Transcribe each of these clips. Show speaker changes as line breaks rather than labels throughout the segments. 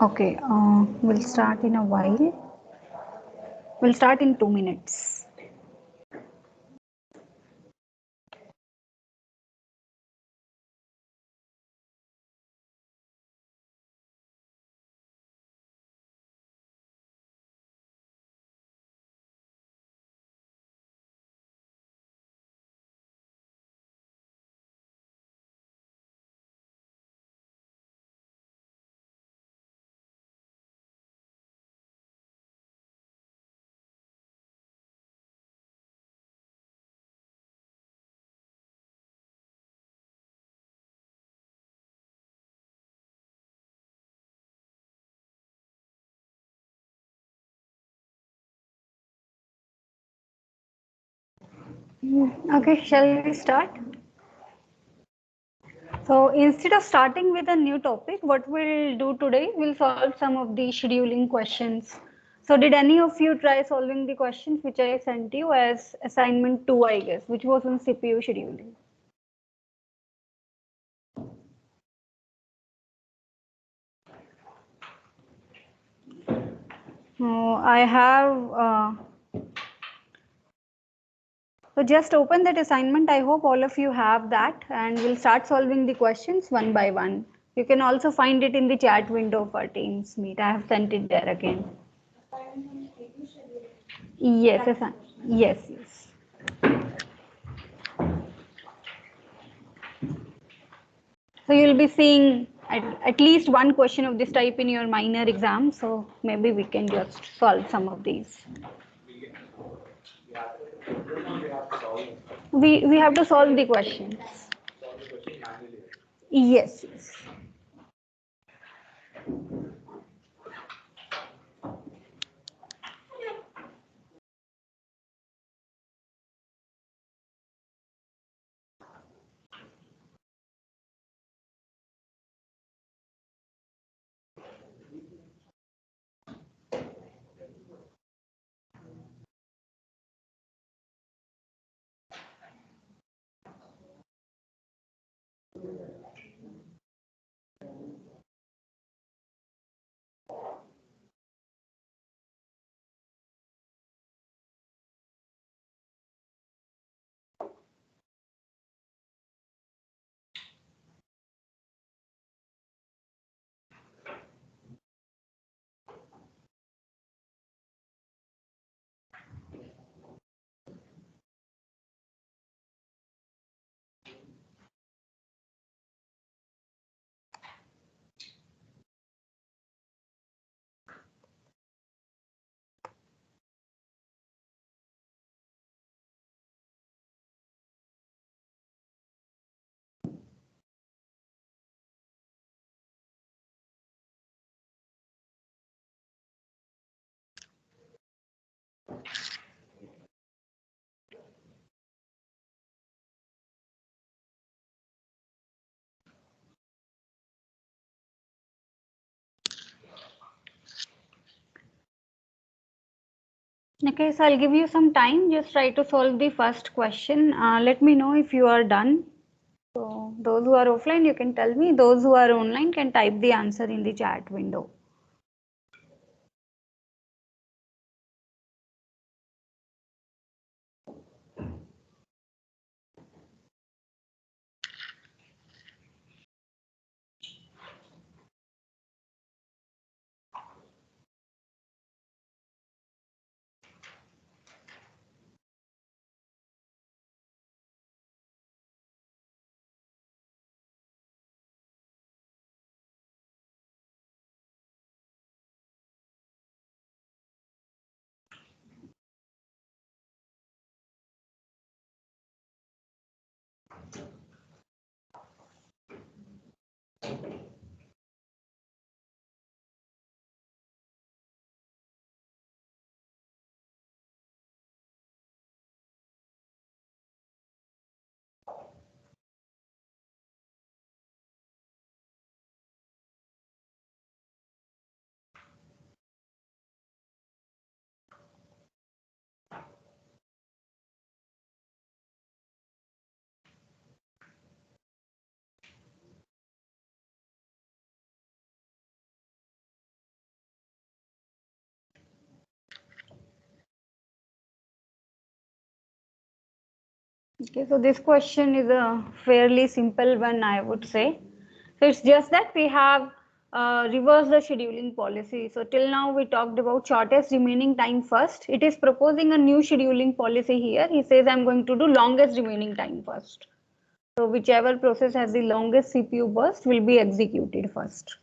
Okay, we'll start in a while. We'll start in 2 minutes. Okay, shall we start? So instead of starting with a new topic, what we'll do today, we'll solve some of the scheduling questions. So did any of you try solving the questions which I sent you as assignment 2, I guess, which was on CPU scheduling? I have, so just open that assignment. I hope all of you have that and we'll start solving the questions one by one. You can also find it in the chat window for Teams Meet. I have sent it there again. Yes, yes. So you'll be seeing at least one question of this type in your minor exam. So maybe we can just solve some of these. We have to solve the questions. Yes. Okay, so I'll give you some time. Just try to solve the first question. Let me know if you are done. So those who are offline, you can tell me. Those who are online can type the answer in the chat window. Okay, so this question is a fairly simple one, I would say. So it's just that we have reversed the scheduling policy. So till now we talked about shortest remaining time first. It is proposing a new scheduling policy here. He says I'm going to do longest remaining time first. So whichever process has the longest CPU burst will be executed first.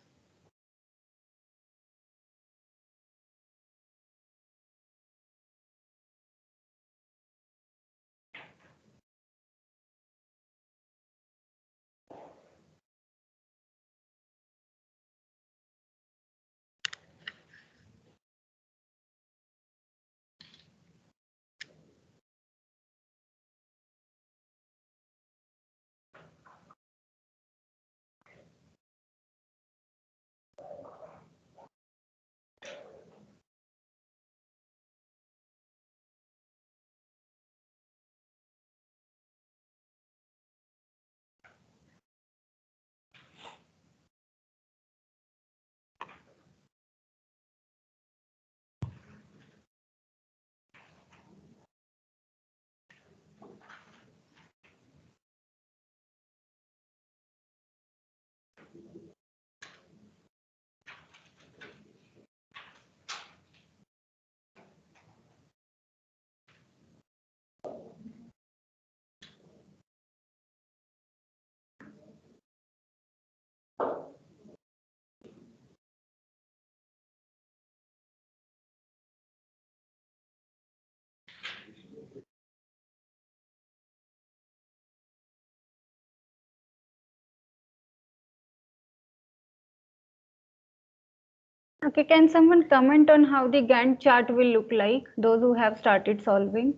Okay, can someone comment on how the Gantt chart will look like, those who have started solving?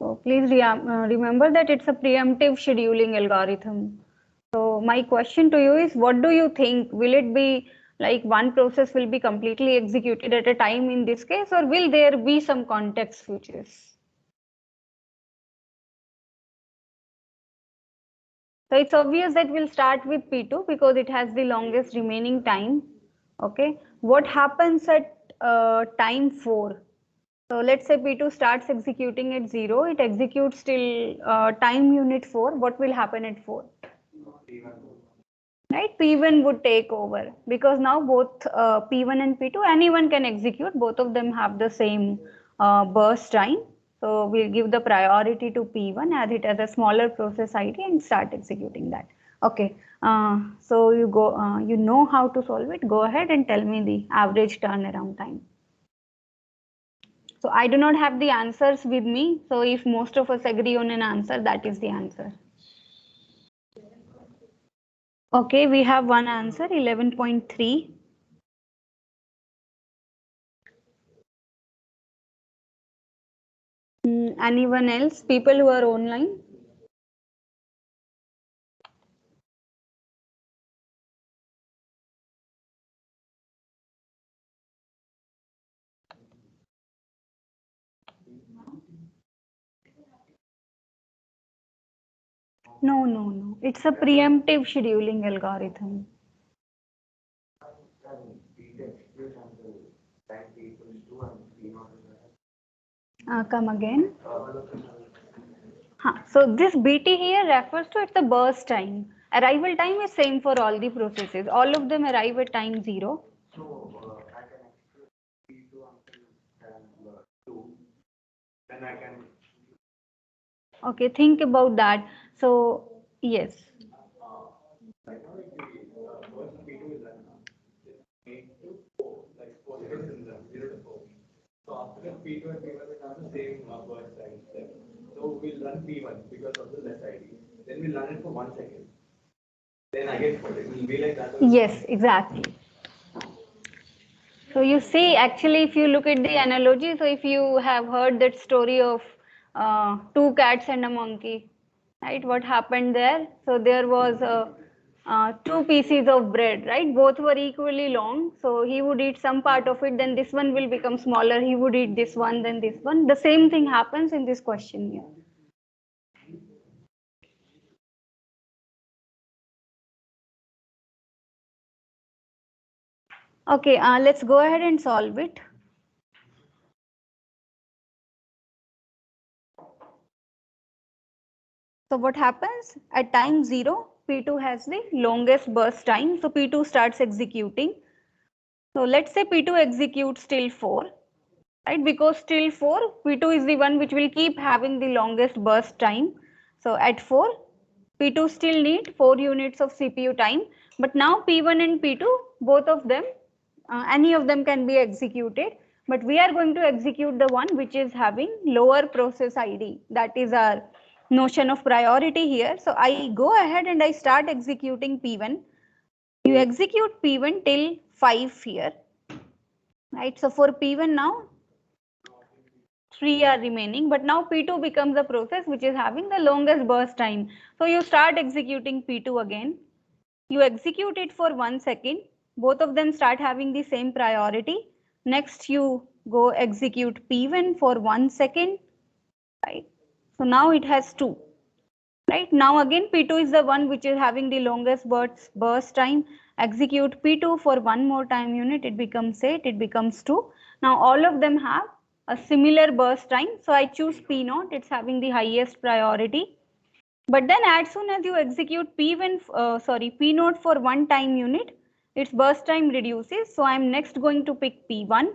So please remember that it's a preemptive scheduling algorithm. So my question to you is, what do you think? Will it be like one process will be completely executed at a time in this case, or will there be some context switches? So it's obvious that we'll start with P2 because it has the longest remaining time. Okay. What happens at time 4? So let's say P2 starts executing at 0. It executes till time unit 4. What will happen at 4? Right, P1 would take over because now both P1 and P2, anyone can execute. Both of them have the same burst time. So we'll give the priority to P1 as it has a smaller process ID and start executing that. Okay, so you know how to solve it. Go ahead and tell me the average turnaround time. So I do not have the answers with me. So if most of us agree on an answer, that is the answer. Okay, we have one answer, 11.3. Anyone else? People who are online? No, no, no. It's a preemptive scheduling algorithm. Come again. So this BT here refers to it's the burst time. Arrival time is same for all the processes. All of them arrive at time 0. Okay, think about that. So yes.
So after that, P2 and P1 will have the same burst time step. So we'll run P1 because of the less ID. Then we'll run it for 1 second. Then again for it will be like that.
Yes, exactly. So you see, actually, if you look at the analogy, so if you have heard that story of two cats and a monkey, right? What happened there? So there was two pieces of bread, right? Both were equally long. So he would eat some part of it, then this one will become smaller. He would eat this one, then this one. The same thing happens in this question here. Okay, let's go ahead and solve it. So what happens at time 0, P2 has the longest burst time. So P2 starts executing. So let's say P2 executes till 4, right? Because till 4, P2 is the one which will keep having the longest burst time. So at 4, P2 still need 4 units of CPU time. But now P1 and P2, both of them, any of them can be executed. But we are going to execute the one which is having lower process ID. That is our notion of priority here. So I go ahead and I start executing P1. You execute P1 till 5 here, right? So for P1 now, 3 are remaining, but now P2 becomes a process which is having the longest burst time. So you start executing P2 again. You execute it for 1 second. Both of them start having the same priority. Next, you go execute P1 for 1 second, right? So now it has 2. Right now again P2 is the one which is having the longest burst time. Execute P2 for one more time unit, it becomes 8, it becomes 2. Now all of them have a similar burst time, so I choose P0, it's having the highest priority. But then as soon as you execute P0 for one time unit, its burst time reduces, so I am next going to pick P1.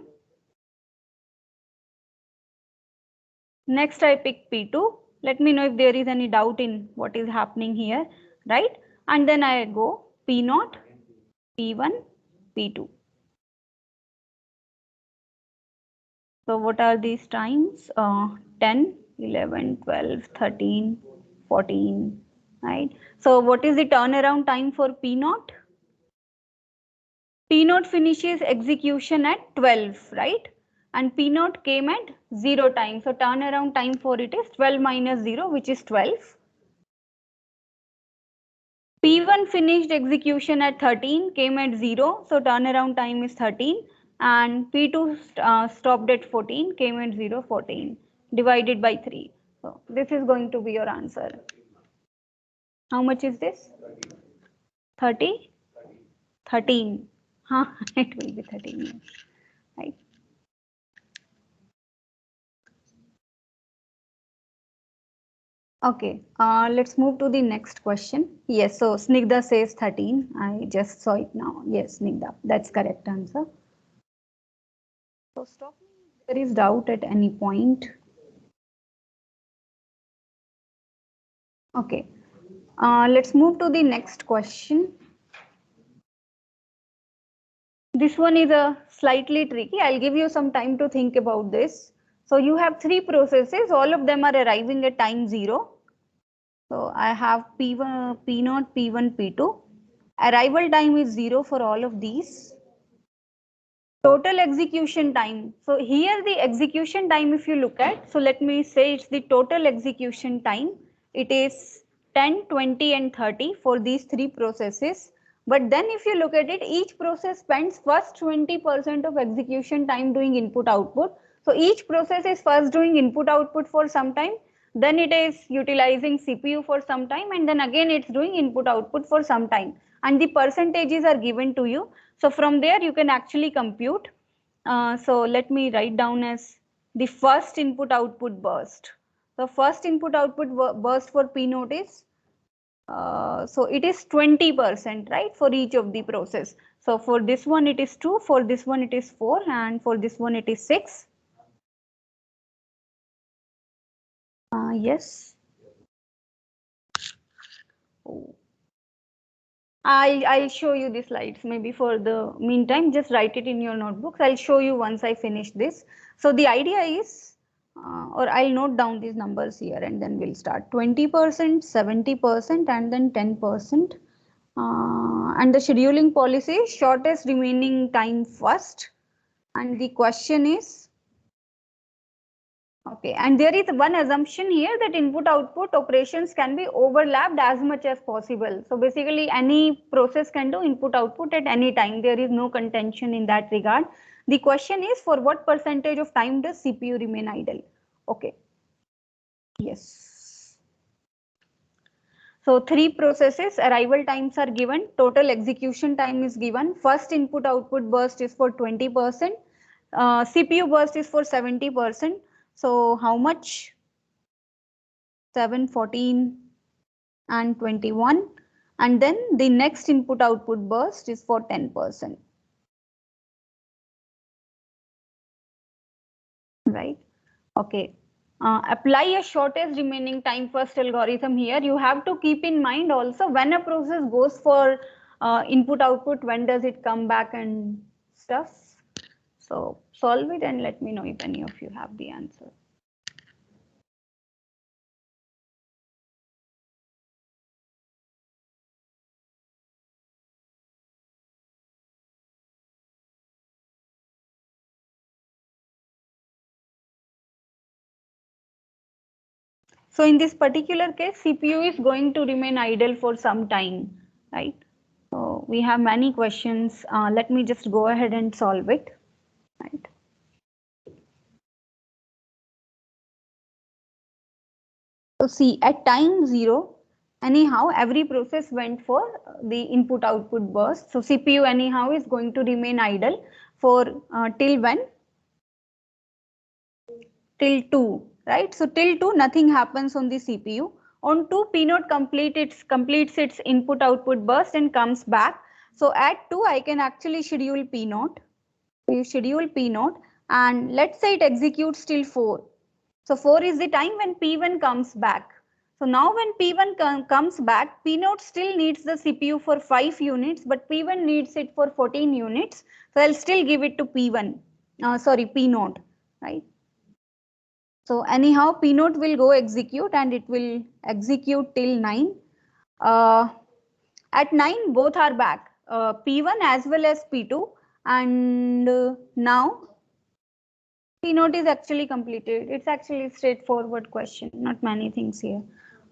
Next I pick P2. Let me know if there is any doubt in what is happening here, right? And then I go P0, P1, P2. So what are these times? 10, 11, 12, 13, 14, right? So what is the turnaround time for P0? P0 finishes execution at 12, right? And P0 came at 0 time. So turnaround time for it is 12 minus 0, which is 12. P1 finished execution at 13, came at 0, so turnaround time is 13, and P2 stopped at 14, came at 0, 14, divided by 3. So this is going to be your answer. How much is this? 30? 13. Huh? It will be 13, yes. Right. Okay, let's move to the next question. Yes, so Snigdha says 13. I just saw it now. Yes, Snigdha, that's correct answer. So stop me if there is doubt at any point. Okay, let's move to the next question. This one is a slightly tricky. I'll give you some time to think about this. So you have 3 processes. All of them are arriving at time 0. So I have P1, P0, P1, P2. Arrival time is 0 for all of these. Total execution time. So here the execution time, if you look at, so let me say it's the total execution time. It is 10, 20 and 30 for these 3 processes. But then if you look at it, each process spends first 20% of execution time doing input output. So each process is first doing input output for some time, then it is utilizing CPU for some time, and then again it's doing input output for some time. And the percentages are given to you. So from there you can actually compute. So let me write down as the first input output burst. The first input output burst for P0 is so it is 20%, right, for each of the process. So for this one it is 2, for this one it is 4, and for this one it is 6. Yes. Oh. I'll show you the slides. Maybe for the meantime, just write it in your notebooks. I'll show you once I finish this. So the idea is, or I'll note down these numbers here and then we'll start. 20%, 70% and then 10%. And the scheduling policy is shortest remaining time first. And the question is, okay, and there is one assumption here that input output operations can be overlapped as much as possible. So basically any process can do input output at any time. There is no contention in that regard. The question is, for what percentage of time does CPU remain idle? Okay. Yes. So 3 processes, arrival times are given, total execution time is given, first input output burst is for 20%, CPU burst is for 70%. So how much? 7, 14, and 21, and then the next input output burst is for 10%. Right? Okay. Apply a shortest remaining time first algorithm here. You have to keep in mind also when a process goes for input output, when does it come back and stuff. So solve it and let me know if any of you have the answer. So in this particular case, CPU is going to remain idle for some time, right? So we have many questions. Let me just go ahead and solve it, right? So see, at time 0, anyhow, every process went for the input output burst. So CPU anyhow is going to remain idle for till when? Till 2, right? So till 2, nothing happens on the CPU. On 2, P node completes its input output burst and comes back. So at 2, I can actually schedule P node. So you schedule P node and let's say it executes till 4. So 4 is the time when P1 comes back. So now when P1 comes back, P node still needs the CPU for 5 units, but P1 needs it for 14 units. So I'll still give it to P1, P node, right? So anyhow, P node will go execute and it will execute till 9. At 9, both are back, P1 as well as P2. And now P node is actually completed. It's actually a straightforward question, not many things here.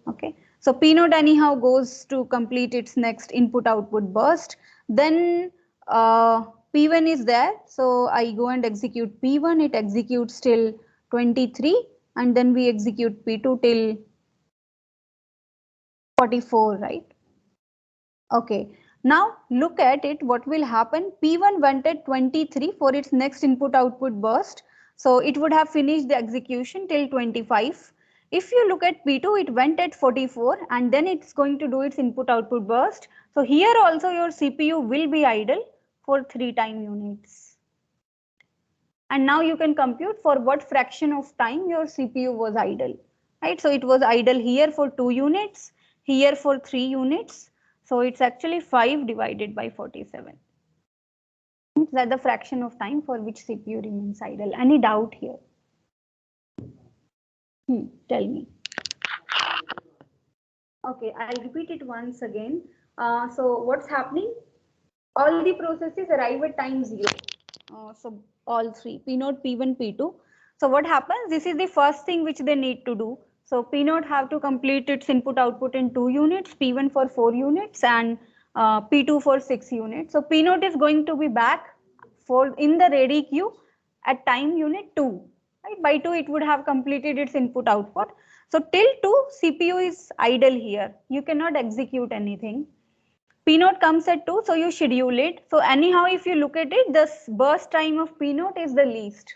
Okay. So P node anyhow goes to complete its next input output burst. Then P1 is there. So I go and execute P1. It executes till 23 and then we execute P2 till 44, right? Okay. Now look at it, what will happen? P1 went at 23 for its next input output burst. So it would have finished the execution till 25. If you look at P2, it went at 44 and then it's going to do its input output burst. So here also your CPU will be idle for 3 time units. And now you can compute for what fraction of time your CPU was idle, right? So it was idle here for 2 units, here for 3 units. So it's actually 5 divided by 47. Is that the fraction of time for which CPU remains idle? Any doubt here? Tell me. Okay, I'll repeat it once again. So what's happening? All the processes arrive at time 0. So all three, P node, P1, P2. So what happens? This is the first thing which they need to do. So P node have to complete its input output in 2 units, P1 for 4 units and P2 for 6 units. So P node is going to be back for in the ready queue at time unit 2. Right? By 2 it would have completed its input output. So till 2 CPU is idle here. You cannot execute anything. P node comes at 2, so you schedule it. So anyhow, if you look at it, the burst time of P node is the least,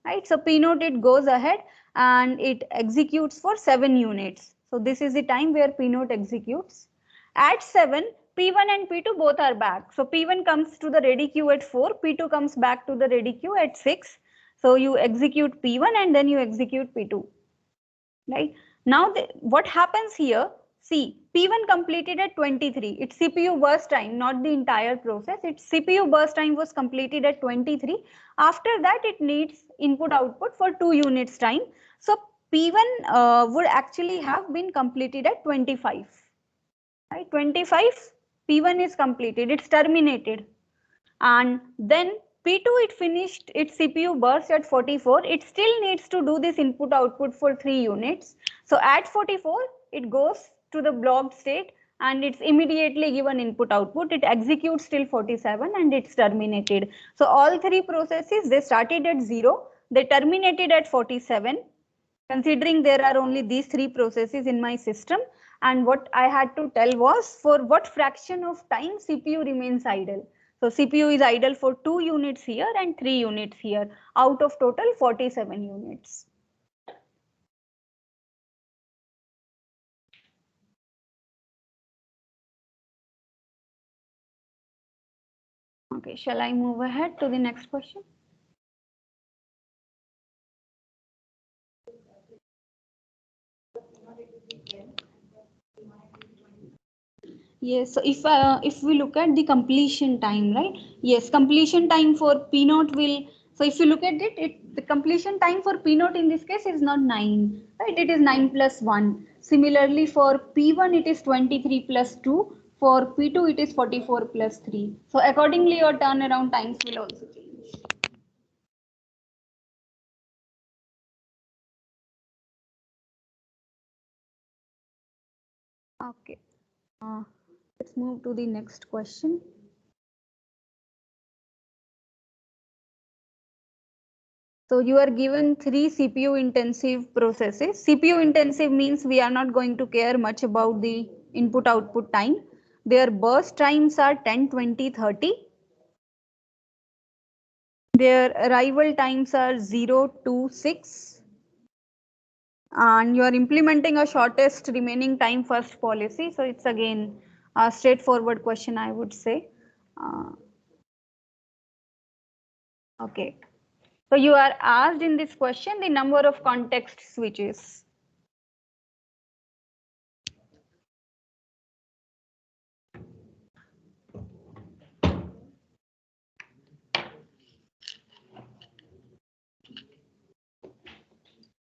right? So P node, it goes ahead and it executes for 7 units. So this is the time where P node executes. At 7, P1 and P2 both are back. So P1 comes to the ready queue at 4, P2 comes back to the ready queue at 6. So you execute P1 and then you execute P2. Right now, what happens here? See, P1 completed at 23. Its CPU burst time, not the entire process. Its CPU burst time was completed at 23. After that, it needs input output for 2 units time. So P1 would actually have been completed at 25. Right, 25. P1 is completed. It's terminated. And then P2, it finished its CPU burst at 44. It still needs to do this input output for 3 units. So at 44, it goes to the blocked state and it's immediately given input output. It executes till 47 and it's terminated. So all three processes, they started at 0, they terminated at 47. Considering there are only these three processes in my system, and what I had to tell was for what fraction of time CPU remains idle. So CPU is idle for 2 units here and 3 units here out of total 47 units. Okay, shall I move ahead to the next question? Yes, so if we look at the completion time, right? Yes, completion time for P naught will. So if you look at it, the completion time for P naught in this case is not 9, right? It is 9 plus 1. Similarly, for P1 it is 23 plus 2. For P2 it is 44 plus 3. So accordingly, your turnaround times will also change. Okay. Let's move to the next question. So you are given three CPU intensive processes. CPU intensive means we are not going to care much about the input output time. Their burst times are 10, 20, 30. Their arrival times are 0, 2, 6. And you are implementing a shortest remaining time first policy. So it's again a straightforward question, I would say. Uh, okay. So you are asked in this question the number of context switches.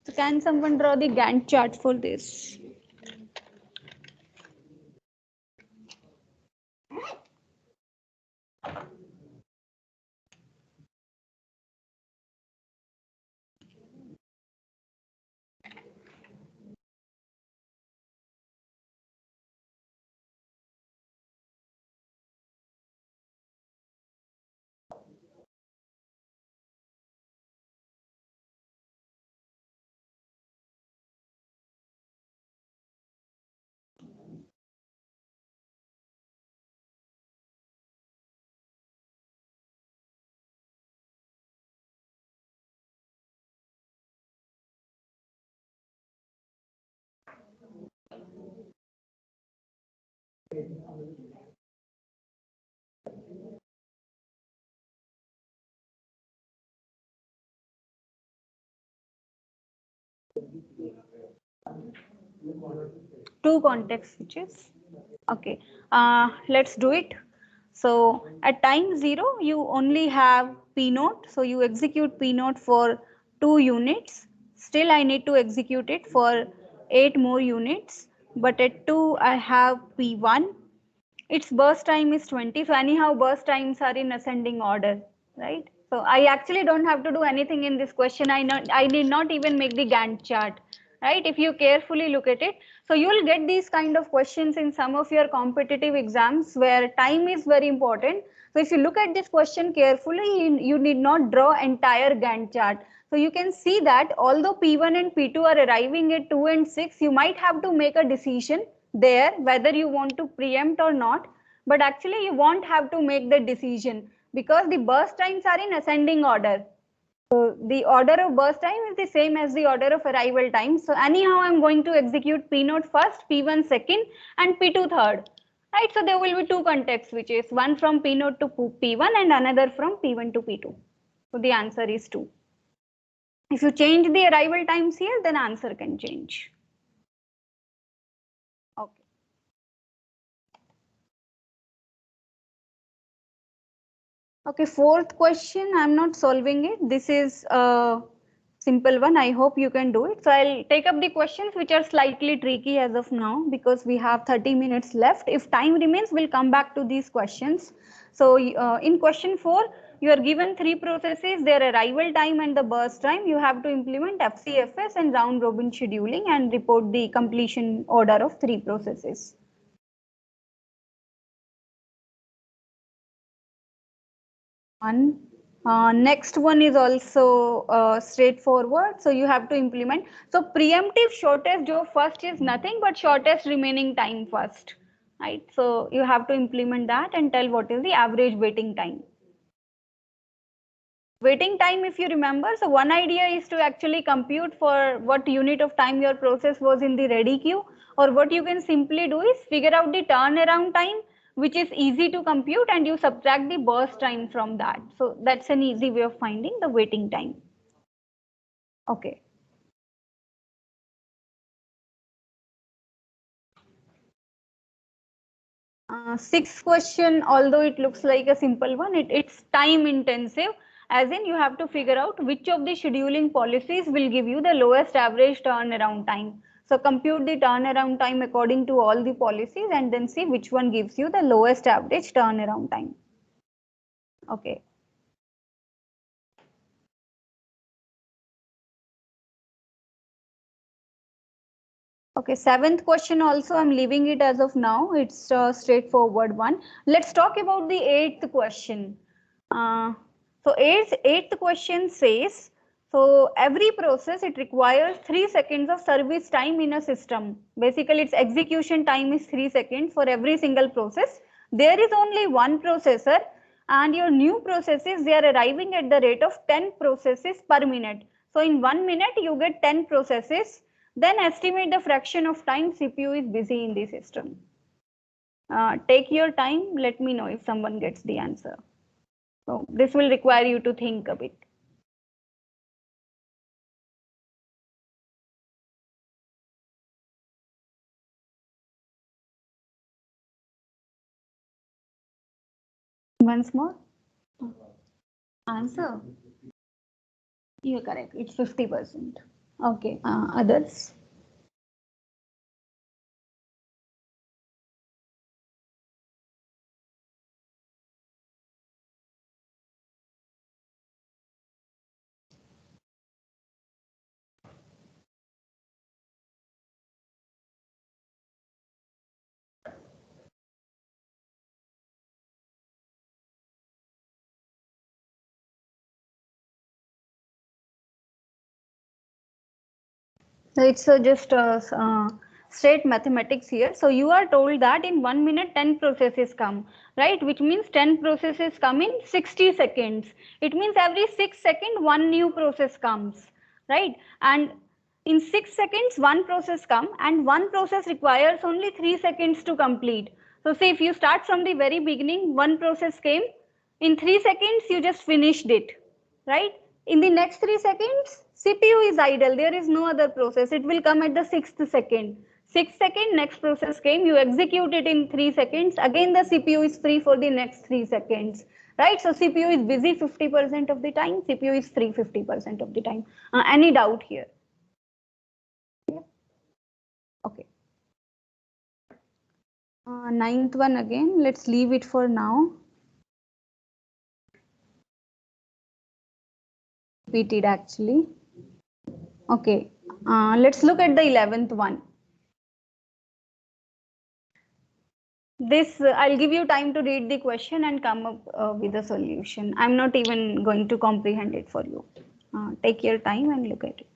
So can someone draw the Gantt chart for this? Two context switches. Okay, let's do it. So at time 0, you only have P naught. So you execute P naught for 2 units. Still, I need to execute it for 8 more units. But at 2, I have P1. Its burst time is 20. So anyhow, burst times are in ascending order, right? So I actually don't have to do anything in this question. I need not even make the Gantt chart, right? If you carefully look at it, so you will get these kind of questions in some of your competitive exams where time is very important. So if you look at this question carefully, you need not draw entire Gantt chart. So you can see that although P1 and P2 are arriving at 2 and 6, you might have to make a decision there whether you want to preempt or not, but actually you won't have to make the decision because the burst times are in ascending order. So the order of burst time is the same as the order of arrival time. So anyhow, I'm going to execute P naught first, P1 second, and P2 third. Right, so there will be two context switches, one from P naught to P1 and another from P1 to P2. So the answer is 2. If you change the arrival times here, then answer can change. Okay. Okay, fourth question, I'm not solving it. This is a simple one. I hope you can do it. So I'll take up the questions which are slightly tricky as of now because we have 30 minutes left. If time remains, we'll come back to these questions. So in question 4, you are given three processes, their arrival time and the burst time. You have to implement FCFS and round robin scheduling and report the completion order of three processes. One. Next one is also straightforward. So you have to implement. So preemptive shortest job first is nothing but shortest remaining time first, right? So you have to implement that and tell what is the average waiting time. Waiting time, if you remember, so one idea is to actually compute for what unit of time your process was in the ready queue, or what you can simply do is figure out the turnaround time which is easy to compute, and you subtract the burst time from that. So that's an easy way of finding the waiting time. Okay. Sixth question, although it looks like a simple one, it's time intensive, as in you have to figure out which of the scheduling policies will give you the lowest average turnaround time. So compute the turnaround time according to all the policies and then see which one gives you the lowest average turnaround time. Okay. Okay, seventh question also I'm leaving it as of now. It's a straightforward one. Let's talk about the eighth question. So eighth question says, so every process it requires 3 seconds of service time in a system. Basically its execution time is 3 seconds for every single process. There is only one processor and your new processes, they are arriving at the rate of 10 processes per minute. So in 1 minute you get 10 processes. Then estimate the fraction of time CPU is busy in the system. Take your time. Let me know if someone gets the answer. So this will require you to think a bit. Once more. Answer. You're correct. It's 50%. Okay. Others? So it's just straight mathematics here. So you are told that in 1 minute 10 processes come, right? Which means 10 processes come in 60 seconds. It means every 6 seconds one new process comes, right? And in 6 seconds one process come and one process requires only 3 seconds to complete. So say if you start from the very beginning, one process came, in 3 seconds you just finished it, right? In the next 3 seconds, CPU is idle. There is no other process. It will come at the 6th second. 6th second, next process came. You execute it in 3 seconds. Again, the CPU is free for the next 3 seconds. Right? So CPU is busy 50% of the time. CPU is free 50% of the time. Any doubt here? Yeah. Okay. Ninth one again. Let's leave it for now. Repeated actually. Okay. Let's look at the 11th one. This I'll give you time to read the question and come up with a solution. I'm not even going to comprehend it for you. Take your time and look at it.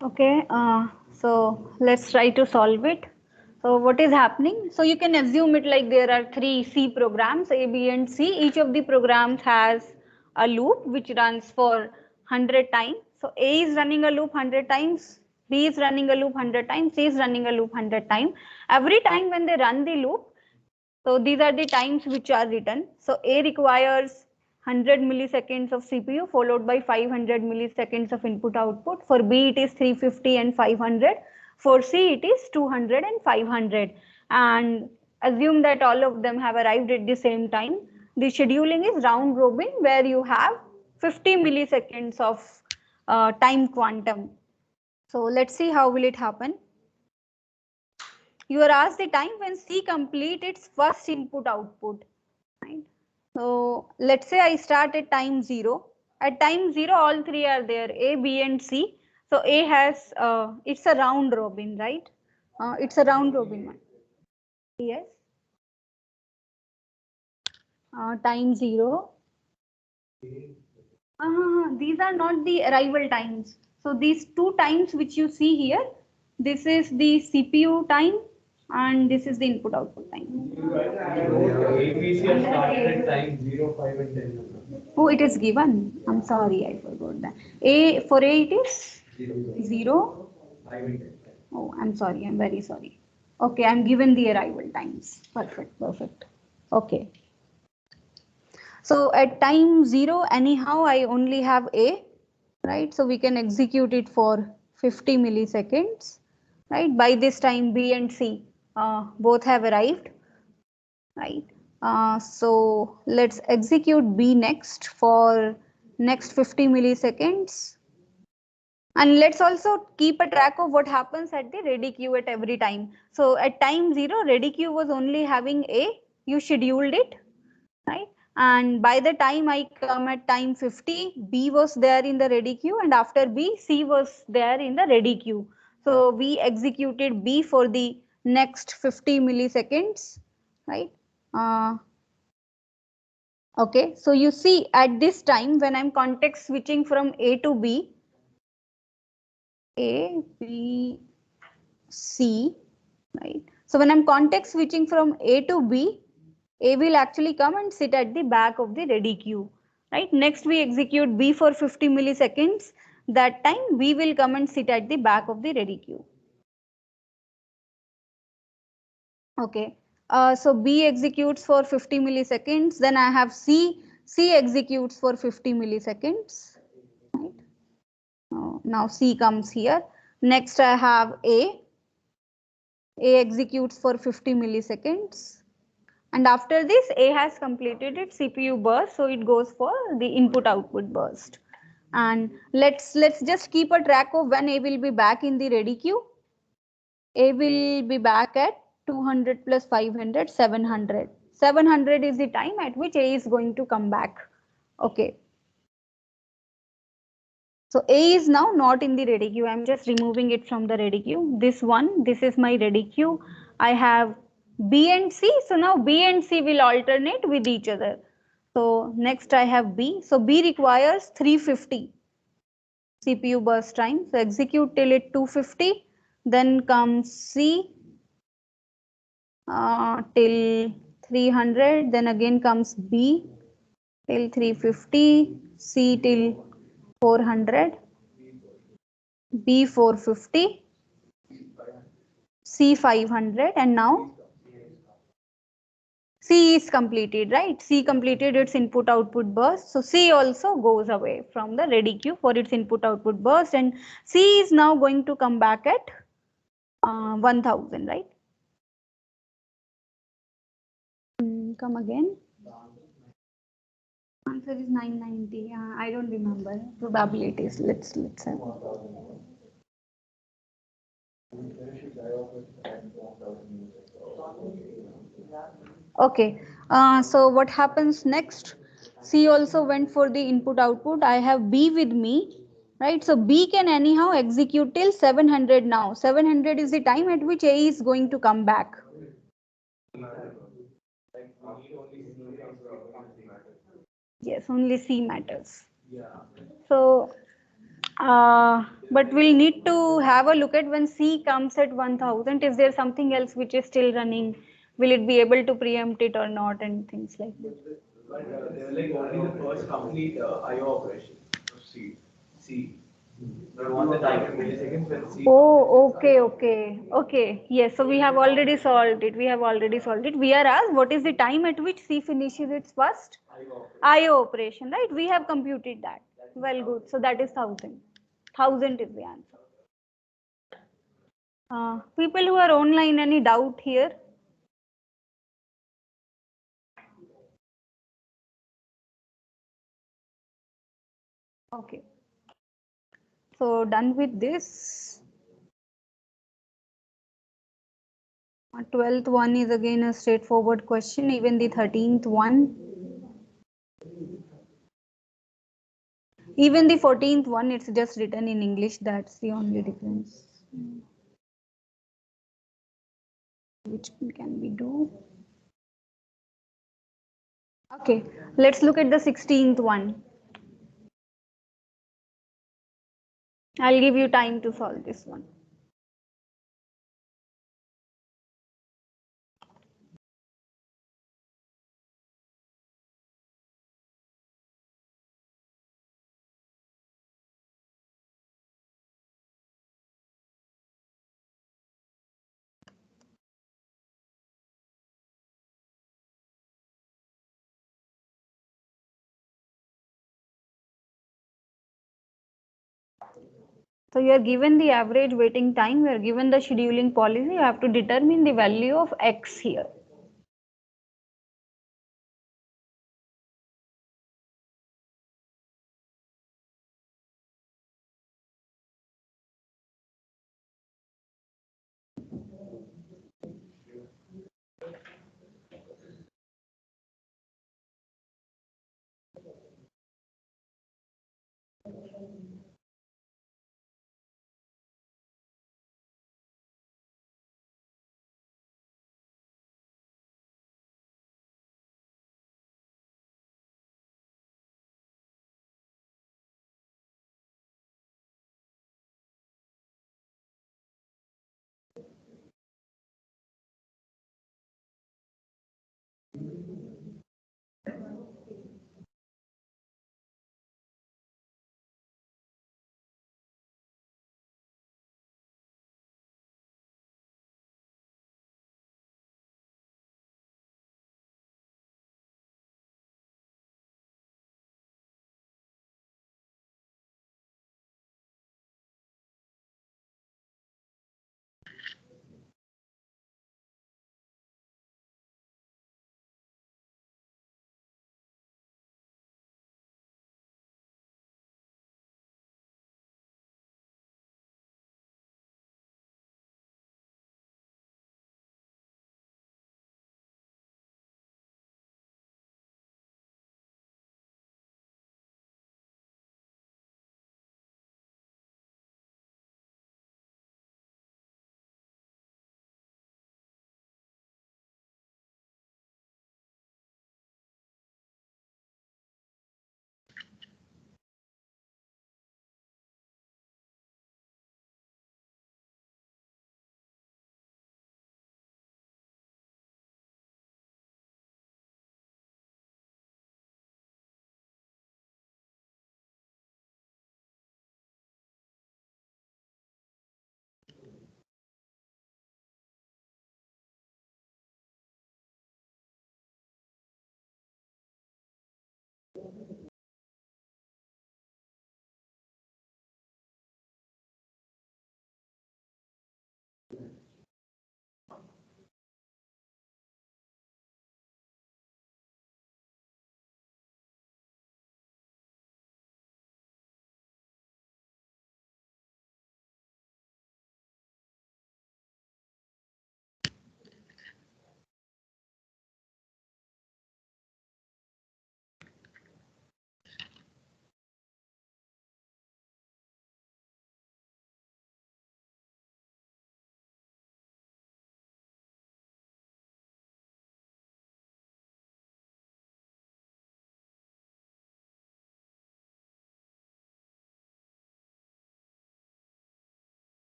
Okay, so let's try to solve it. So what is happening? So you can assume it like there are three C programs, A, B, and C. Each of the programs has a loop which runs for 100 times. So A is running a loop 100 times, B is running a loop 100 times, C is running a loop 100 times. Every time when they run the loop, so these are the times which are written. So A requires 100 milliseconds of CPU followed by 500 milliseconds of input output. For B it is 350 and 500. For C it is 200 and 500. And assume that all of them have arrived at the same time. The scheduling is round robin where you have 50 milliseconds of time quantum. So let's see how will it happen. You are asked the time when C complete its first input output. Right? So let's say I start at time 0. At time 0, all three are there, A, B, and C. So A has, it's a round robin, right? It's a round robin one. Yes. Time 0. These are not the arrival times. So these two times which you see here, this is the CPU time and this is the input output time.
APC has started at time 0, 5 and 10.
Oh, it is given. I'm sorry, I forgot that. A for A it is 0.
5 and 10.
Oh, I'm sorry. I'm very sorry. Okay, I'm given the arrival times. Perfect, perfect. Okay. So at time 0, anyhow, I only have A, right? So we can execute it for 50 milliseconds, right? By this time, B and C both have arrived, right? So let's execute B next for next 50 milliseconds. And let's also keep a track of what happens at the ready queue at every time. So at time 0, ready queue was only having A, you scheduled it, right? And by the time I come at time 50, B was there in the ready queue, and after B, C was there in the ready queue. So we executed B for the next 50 milliseconds, right? Okay, so you see at this time when I'm context switching from A to B, A, B, C, right? So when I'm context switching from A to B, A will actually come and sit at the back of the ready queue, right? Next we execute B for 50 milliseconds. That time B will come and sit at the back of the ready queue. Okay, so B executes for 50 milliseconds. Then I have C. C executes for 50 milliseconds. Right? Now C comes here. Next I have A. A executes for 50 milliseconds. And after this, A has completed its CPU burst, so it goes for the input output burst. And let's just keep a track of when A will be back in the ready queue. A will be back at 200 plus 500, 700. 700 is the time at which A is going to come back. Okay. So A is now not in the ready queue. I'm just removing it from the ready queue. This one, this is my ready queue. I have B and C. So now B and C will alternate with each other. So next I have B. So B requires 350 CPU burst time. So execute till it 250. Then comes C till 300. Then again comes B till 350. C till 400. B 450. C 500, and now C is completed, right? C completed its input output burst. So C also goes away from the ready queue for its input output burst, and C is now going to come back at 1000, right? Come again. Answer is 990. I don't remember. Probabilities. Let's have. Okay, so what happens next? C also went for the input output. I have B with me, right? So B can anyhow execute till 700 now. 700 is the time at which A is going to come back. Yes, only C matters. So But we'll need to have a look at when C comes at 1000. Is there something else which is still running? Will it be able to preempt it or not, and things like that?
But they were like only the first complete IO operation of C. C. They want the time in milliseconds when C.
Oh, okay, okay, okay. Yes, so we have already solved it. We have already solved it. We are asked what is the time at which C finishes its first IO operation, right? We have computed that. Well, good. So that is 1000. 1000 is the answer. People who are online, any doubt here? Okay. So done with this. 12th one is again a straightforward question. Even the 13th one. Even the 14th one, it's just written in English. That's the only difference. Which one can we do? Okay, let's look at the 16th one. I'll give you time to solve this one. So you are given the average waiting time, you are given the scheduling policy, you have to determine the value of X here.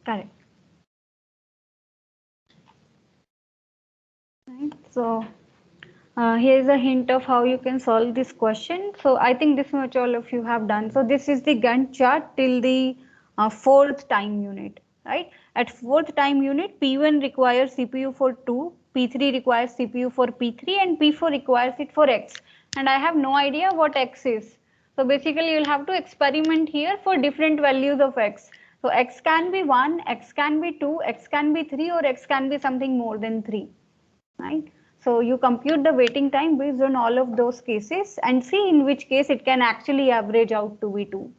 Correct. Right. So here is a hint of how you can solve this question. So I think this much all of you have done. So this is the Gantt chart till the fourth time unit, right? At fourth time unit, P1 requires CPU for 2, P3 requires CPU for P3, and P4 requires it for X. And I have no idea what X is. So basically you'll have to experiment here for different values of X. So X can be 1, X can be 2, X can be 3, or X can be something more than 3, right? So you compute the waiting time based on all of those cases and see in which case it can actually average out to be 2.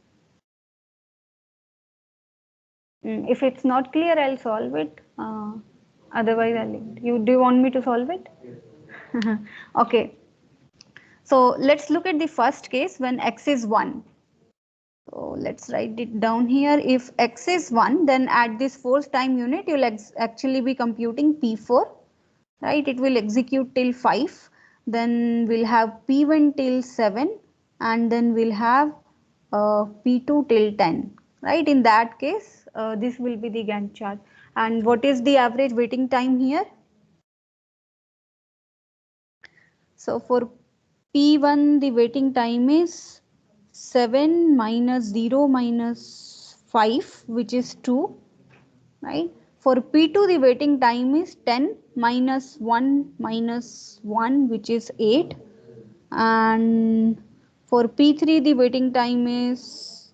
If it's not clear, I'll solve it. Otherwise, I'll leave it. Do you want me to solve it? Okay. So let's look at the first case when X is 1. So let's write it down here. If X is 1, then at this fourth time unit, you'll actually be computing P4, right? It will execute till 5, then we'll have P1 till 7, and then we'll have P2 till 10, right? In that case, this will be the Gantt chart. And what is the average waiting time here? So for P1, the waiting time is 7 minus 0 minus 5, which is 2, right? For P2, the waiting time is 10 minus 1 minus 1, which is 8. And for P3, the waiting time is,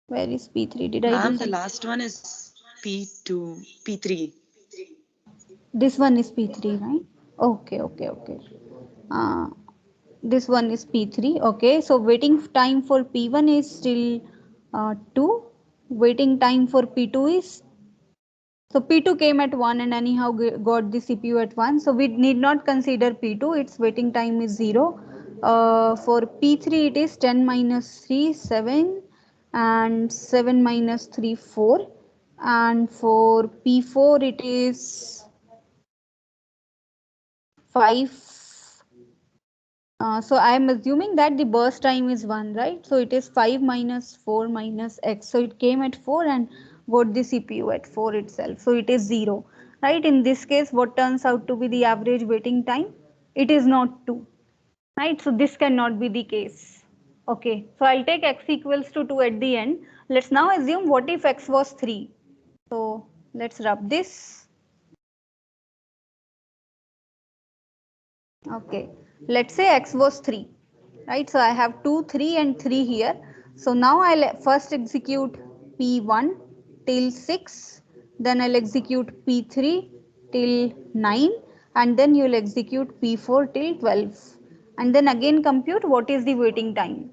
where is P3? Did I do
Ma'am, the
some?
last one is P2, P3.
This one is P3, right? Okay, okay, okay. Uh, this one is P3. Okay, so waiting time for P1 is still 2. Waiting time for P2 is, so P2 came at 1 and anyhow got the CPU at 1. So we need not consider P2. Its waiting time is 0. For P3 it is 10 minus 3, 7, and 7 minus 3, 4. And for P4 it is 5. So I am assuming that the burst time is 1, right? So it is 5 minus 4 minus X. So it came at 4 and got the CPU at 4 itself. So it is 0, right? In this case, what turns out to be the average waiting time? It is not 2, right? So this cannot be the case. Okay, so I'll take X equals to 2 at the end. Let's now assume what if X was 3. So let's rub this. Okay, let's say x was 3, right? So I have 2, 3 and 3 here. So now I'll first execute P1 till 6, then I'll execute P3 till 9, and then you'll execute P4 till 12. And then again compute what is the waiting time.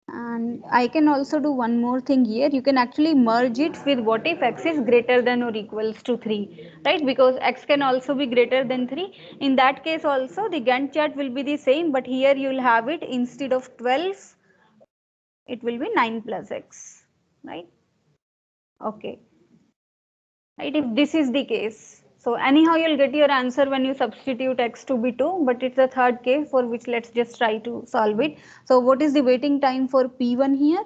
And I can also do one more thing here. You can actually merge it with what if x is greater than or equals to 3, right? Because x can also be greater than 3. In that case also the Gantt chart will be the same, but here you will have it instead of 12, it will be 9 plus x, right? Okay, right, if this is the case. So anyhow you'll get your answer when you substitute x to be 2, but it's the third case for which let's just try to solve it. So what is the waiting time for P1 here?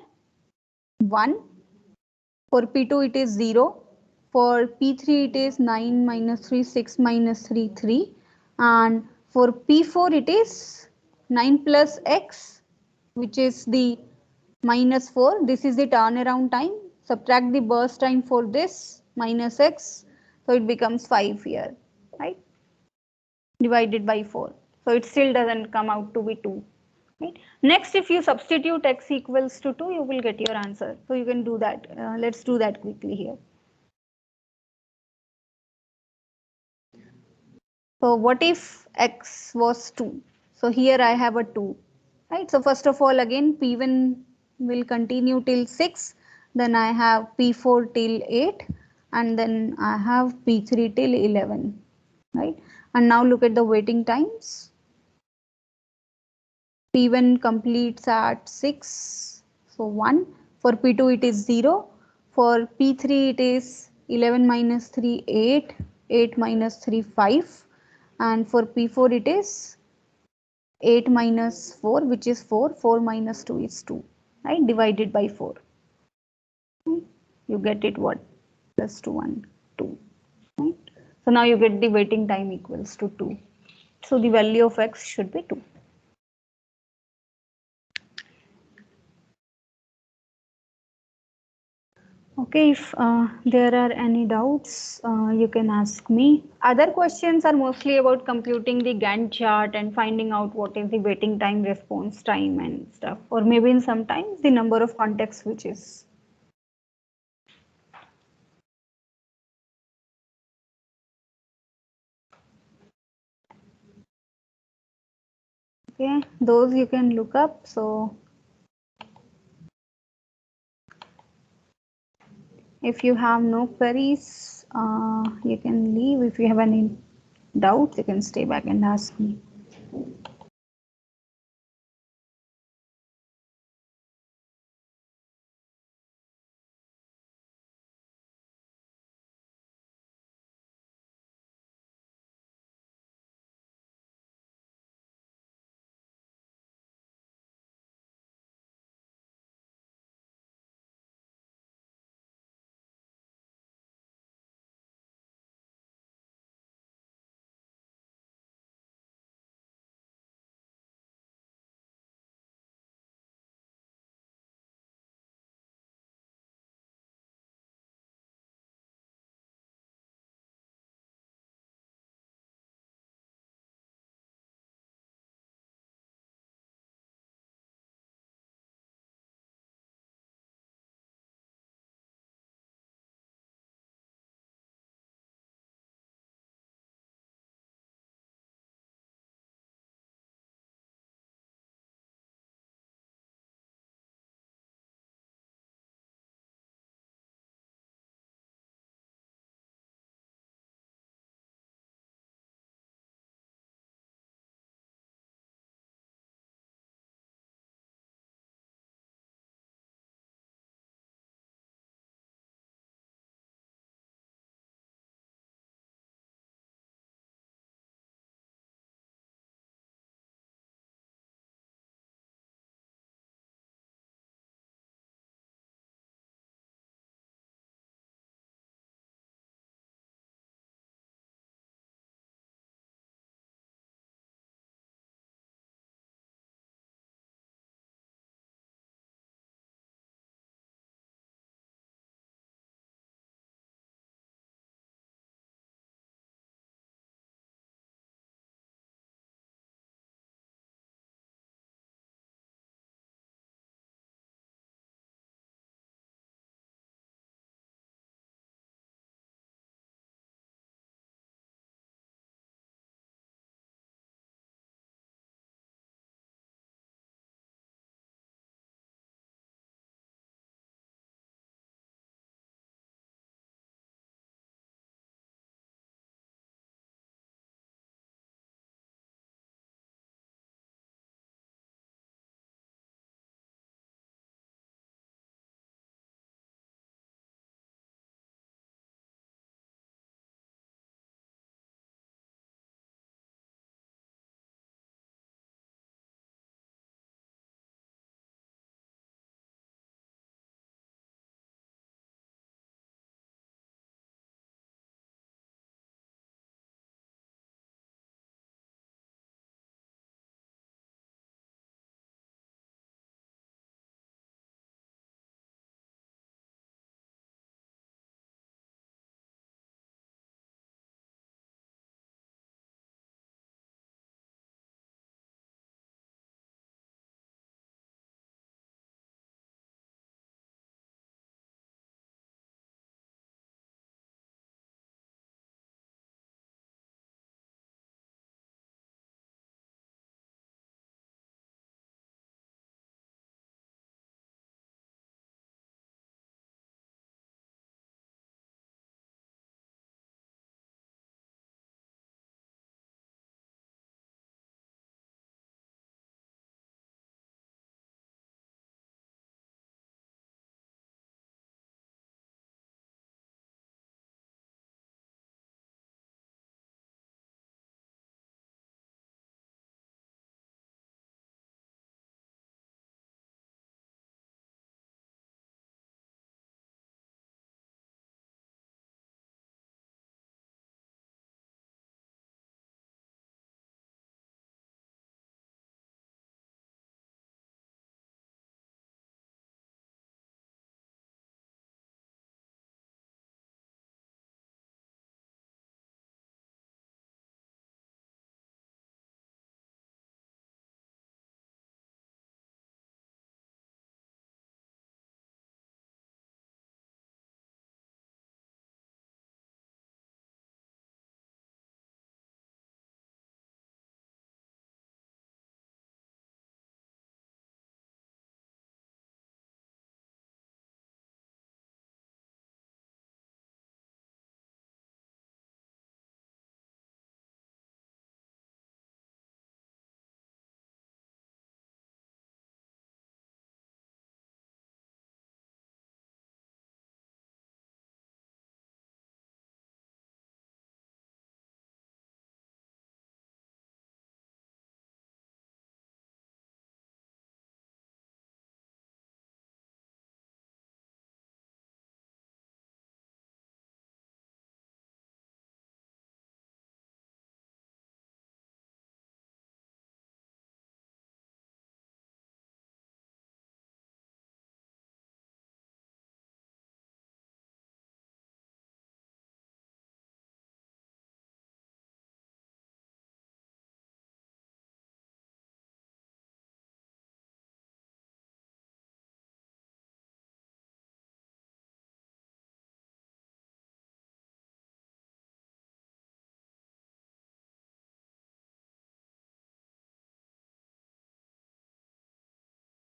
1. For P2 it is 0. For P3 it is 9 minus 3, 6 minus 3, 3. And for P4 it is 9 plus x, which is the minus 4. This is the turnaround time. Subtract the burst time for this, minus x. So it becomes 5 here, right? Divided by 4. So it still doesn't come out to be 2. Right. Next, if you substitute x equals to 2, you will get your answer. So you can do that. Let's do that quickly here. So what if x was 2? So here I have a 2, right? So first of all, again P1 will continue till 6, then I have P4 till 8, and then I have P3 till 11, right? And now look at the waiting times. P1 completes at 6, so 1. For P2 it is 0. For P3 it is 11 minus 3, 8. 8 minus 3, 5. And for P4 it is 8 minus 4, which is 4. 4 minus 2 is 2, right? Divided by 4. You get it what? Plus 2, 1, 2. Right? So now you get the waiting time equals to 2. So the value of x should be 2. Okay, if there are any doubts, you can ask me. Other questions are mostly about computing the Gantt chart and finding out what is the waiting time, response time and stuff. Or maybe in sometimes the number of context switches. Okay, those you can look up. So if you have no queries, you can leave. If you have any doubts, you can stay back and ask me.